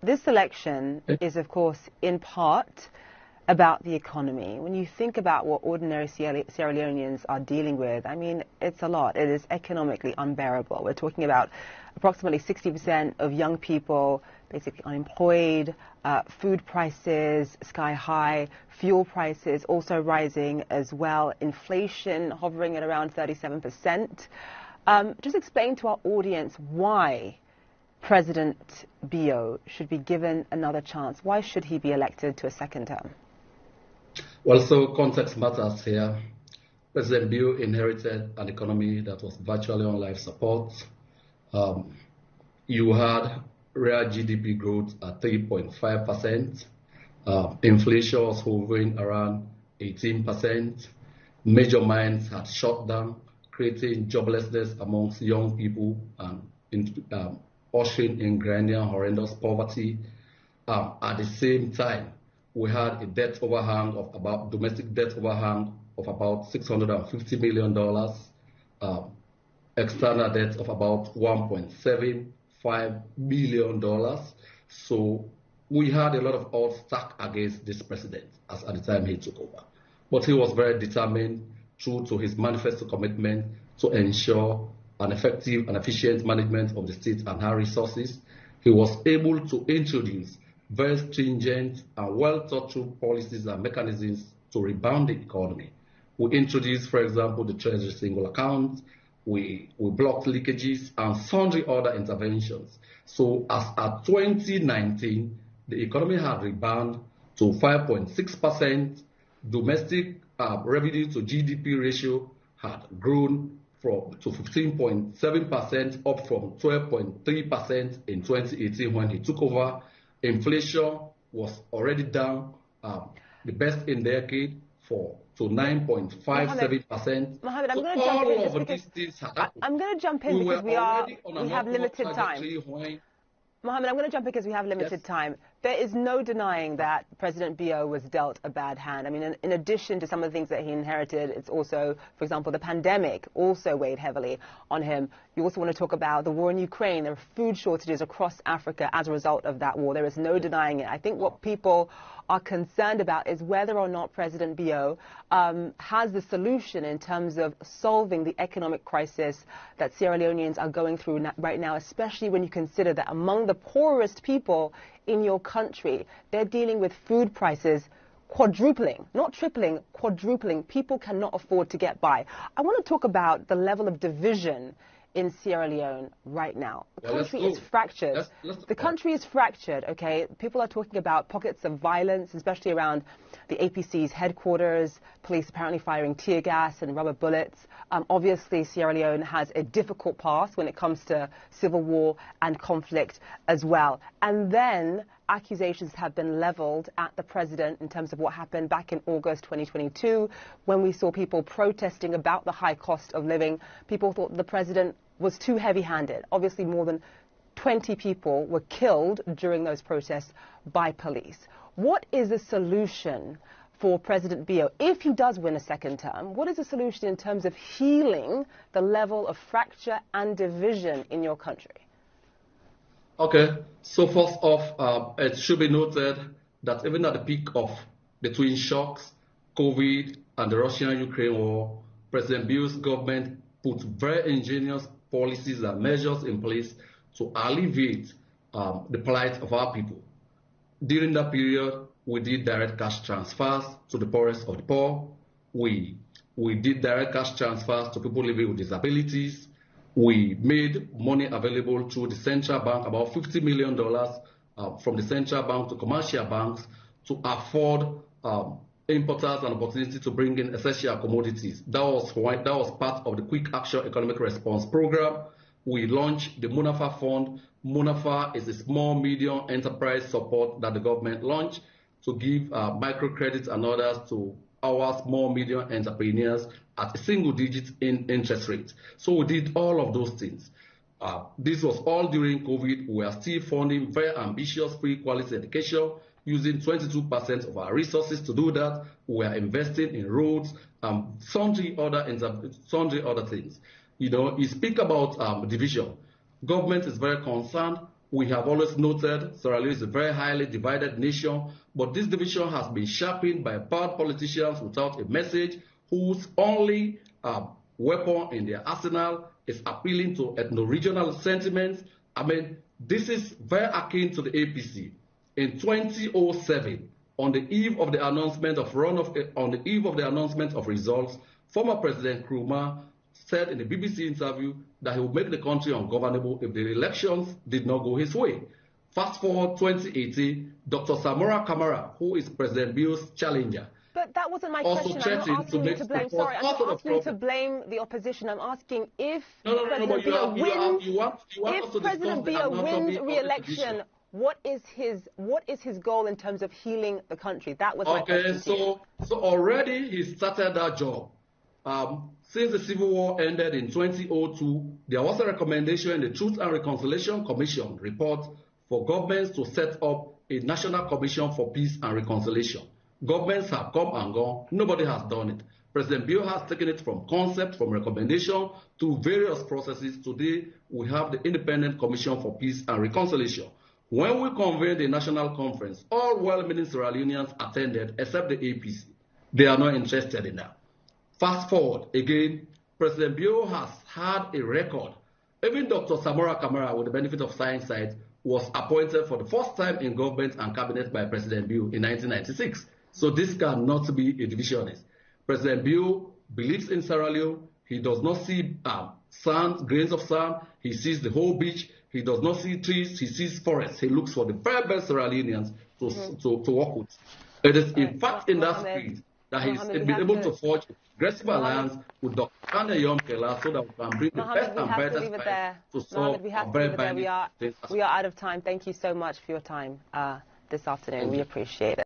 this election is, of course, in part about the economy. When you think about what ordinary Sierra Leoneans are dealing with, I mean, it's a lot. It is economically unbearable. We're talking about approximately 60% of young people basically unemployed, food prices sky high, fuel prices also rising as well, inflation hovering at around 37%. Just explain to our audience why President Bio should be given another chance. Why should he be elected to a second term? Well, so context matters here. President Bio inherited an economy that was virtually on life support. You had real GDP growth at 3.5%. Inflation was hovering around 18%. Major mines had shut down, creating joblessness amongst young people and ushering in grinding horrendous poverty. At the same time, we had a domestic debt overhang of about $650 million, external debt of about $1.75 billion. So we had a lot of odds stacked against this president at the time he took over. But he was very determined, true to his manifesto commitment, to ensure an effective and efficient management of the state and her resources. He was able to introduce very stringent and well-thought-through policies and mechanisms to rebound the economy. We introduced, for example, the Treasury single account. We blocked leakages and sundry other interventions. So as at 2019, the economy had rebounded to 5.6%. Domestic revenue to GDP ratio had grown to 15.7%, up from 12.3% in 2018 when he took over. Inflation was already down, the best in decade, to 9.57%. Mohammed, so all of these things happened. I'm going to jump in because we have limited time. Mohammed, I'm going to jump in because we have limited time. There is no denying that President Bio was dealt a bad hand. I mean, in addition to some of the things that he inherited, it's also, for example, the pandemic also weighed heavily on him. You also want to talk about the war in Ukraine. There are food shortages across Africa as a result of that war. There is no denying it. I think what people are concerned about is whether or not President Bio has the solution in terms of solving the economic crisis that Sierra Leoneans are going through right now, especially when you consider that among the poorest people in your country, they're dealing with food prices quadrupling, not tripling, quadrupling. People cannot afford to get by. I want to talk about the level of division in Sierra Leone right now. The country is fractured. The country is fractured, okay? People are talking about pockets of violence, especially around the APC's headquarters, police apparently firing tear gas and rubber bullets. Obviously, Sierra Leone has a difficult past when it comes to civil war and conflict as well. And then accusations have been leveled at the president in terms of what happened back in August 2022 when we saw people protesting about the high cost of living. People thought the president was too heavy-handed. Obviously, more than 20 people were killed during those protests by police. What is the solution for President Bio if he does win a second term? What is the solution in terms of healing the level of fracture and division in your country? Okay, so first off, it should be noted that even at the peak of the twin shocks, COVID and the Russian-Ukraine war, President Bio's government put very ingenious policies and measures in place to alleviate the plight of our people. During that period, we did direct cash transfers to the poorest of the poor. We did direct cash transfers to people living with disabilities. We made money available through the central bank, about $50 million from the central bank to commercial banks to afford importers an opportunity to bring in essential commodities. That was part of the Quick Action Economic Response Program. We launched the Munafa Fund. Munafa is a small, medium enterprise support that the government launched to give microcredits and others to our small, medium entrepreneurs at a single-digit interest rate. So we did all of those things. This was all during COVID. We are still funding very ambitious free quality education, using 22% of our resources to do that. We are investing in roads and sundry other things. You know, you speak about division. Government is very concerned We have always noted Sierra Leone is a very highly divided nation, but this division has been sharpened by bad politicians without a message, whose only weapon in their arsenal is appealing to ethno-regional sentiments. I mean, this is very akin to the APC. In 2007, on the eve of the announcement of results, former President Nkrumah said in a BBC interview that he would make the country ungovernable if the elections did not go his way. Fast forward 2018, Dr. Samora Kamara, who is President Bio's challenger, but that wasn't my question. I'm not asking you to blame. Sorry, I'm not asking you to blame the opposition. I'm asking if President Bio wins re-election, what is his goal in terms of healing the country? That was my question. So already he started that job. Since the Civil War ended in 2002, there was a recommendation in the Truth and Reconciliation Commission report for governments to set up a National Commission for Peace and Reconciliation. Governments have come and gone. Nobody has done it. President Bio has taken it from concept, from recommendation, to various processes. Today, we have the Independent Commission for Peace and Reconciliation. When we convened the national conference, all well-meaning Sierra Leoneans attended except the APC. They are not interested in that. Fast forward, again, President Bio has had a record. Even Dr. Samora Kamara, with the benefit of hindsight, was appointed for the first time in government and cabinet by President Bio in 1996. So this cannot be a divisionist. President Bio believes in Sierra Leone. He does not see sand, grains of sand. He sees the whole beach. He does not see trees. He sees forests. He looks for the very best Sierra Leoneans to work with. It is in fact in that spirit that he's been able to forge aggressive alliance with Dr. Kane Yom Kela so that we can bring the best and better to solve our very binding. We are out of time. Thank you so much for your time this afternoon. We appreciate it.